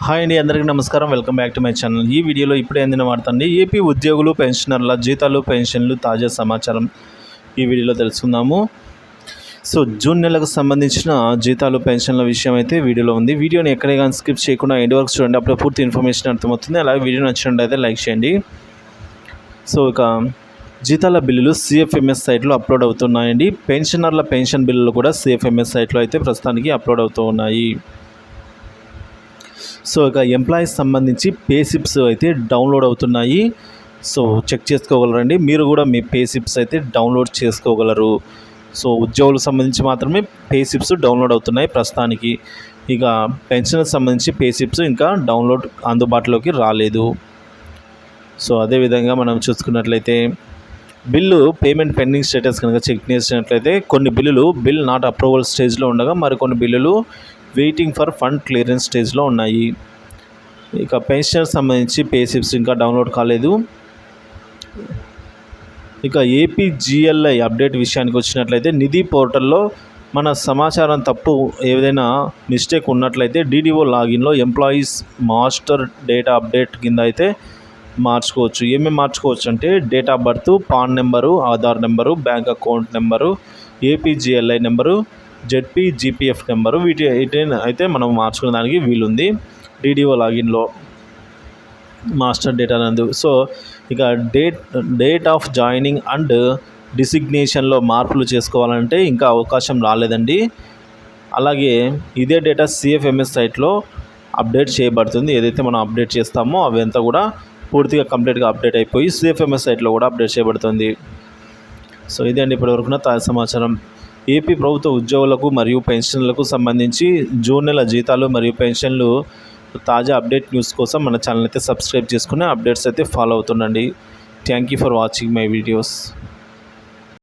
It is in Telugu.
హాయ్ అండి, అందరికీ నమస్కారం. Welcome back to my channel. ఈ వీడియోలో ఇప్పుడే అందిన వార్తండి. ఏపీ ఉద్యోగులు పెన్షనర్ల జీతాలు పెన్షన్లు తాజా సమాచారం ఈ వీడియోలో తెలుసుకుందాము. జూన్ నెలకు సంబంధించిన జీతాలు పెన్షన్ల విషయం అయితే వీడియోలో ఉంది. వీడియోని ఎక్కడే కానీ స్కిప్ చేయకుండా ఎండ్ వరకు చూడండి, అప్పుడు పూర్తి ఇన్ఫర్మేషన్ అర్థమవుతుంది. అలాగే వీడియో నచ్చినట్లయితే లైక్ చేయండి. ఇక జీతాల బిల్లులు సిఎఫ్ఎంఎస్ సైట్లో అప్లోడ్ అవుతున్నాయండి. పెన్షనర్ల పెన్షన్ బిల్లులు కూడా సిఎఫ్ఎంఎస్ సైట్లో అయితే ప్రస్తుతానికి అప్లోడ్ అవుతూ ఉన్నాయి. ఇక ఎంప్లాయీస్ సంబంధించి పే సిప్స్ అయితే డౌన్లోడ్ అవుతున్నాయి. చెక్ చేసుకోగలరండి. మీరు కూడా మీ పే సిప్స్ అయితే డౌన్లోడ్ చేసుకోగలరు. ఉద్యోగులకు సంబంధించి మాత్రమే పే సిప్స్ డౌన్లోడ్ అవుతున్నాయి ప్రస్తుతానికి. ఇక పెన్షన్కి సంబంధించి పే సిప్స్ ఇంకా డౌన్లోడ్ అందుబాటులోకి రాలేదు. అదేవిధంగా మనం చూసుకున్నట్లయితే బిల్లు పేమెంట్ పెండింగ్ స్టేటస్ కనుక చెక్ చేసినట్లయితే కొన్ని బిల్లులు బిల్ నాట్ అప్రూవల్ స్టేజ్లో ఉండగా మరికొన్ని బిల్లులు వెయిటింగ్ ఫర్ ఫండ్ క్లియరెన్స్ స్టేజ్లో ఉన్నాయి. ఇక పెన్షన్ సంబంధించి పే స్లిప్స్ ఇంకా డౌన్లోడ్ కాలేదు. ఇక ఏపీజీఎల్ఐ అప్డేట్ విషయానికి వచ్చినట్లయితే నిధి పోర్టల్లో మన సమాచారం తప్పు ఏదైనా మిస్టేక్ ఉన్నట్లయితే డీడీఓ లాగిన్లో ఎంప్లాయీస్ మాస్టర్ డేటా అప్డేట్ కింద అయితే మార్చుకోవచ్చు. ఏమేమి మార్చుకోవచ్చు అంటే date of birth, PAN number, Aadhaar number, bank account number, APGLI number, ZP GPF number వీటి అయితే మనం మార్చుకునే దానికి వీలుంది డీడీఓ లాగిన్లో మాస్టర్ డేటా నందు. ఇక డేట్ ఆఫ్ జాయినింగ్ అండ్ డిసిగ్నేషన్లో మార్పులు చేసుకోవాలంటే ఇంకా అవకాశం రాలేదండి. అలాగే ఇదే డేటా సిఎఫ్ఎంఎస్ సైట్లో అప్డేట్ చేయబడుతుంది. ఏదైతే మనం అప్డేట్ చేస్తామో అవి అంతా కూడా పూర్తిగా కంప్లీట్గా అప్డేట్ అయిపోయి సిఎఫ్ఎంఎస్ సైట్లో కూడా అప్డేట్ చేయబడుతుంది. ఇదే అండి ఇప్పటివరకున తాజా సమాచారం. ఏపీ ప్రభుత్వ ఉద్యోగులకు మరియు పెన్షన్లకు సంబంధించి జూన్ నెల జీతాలు మరియు పెన్షన్లు తాజా అప్డేట్ న్యూస్ కోసం మన ఛానల్ అయితే సబ్స్క్రైబ్ చేసుకుని అప్డేట్స్ అయితే ఫాలో అవుతుండండి. Thank you for watching my videos.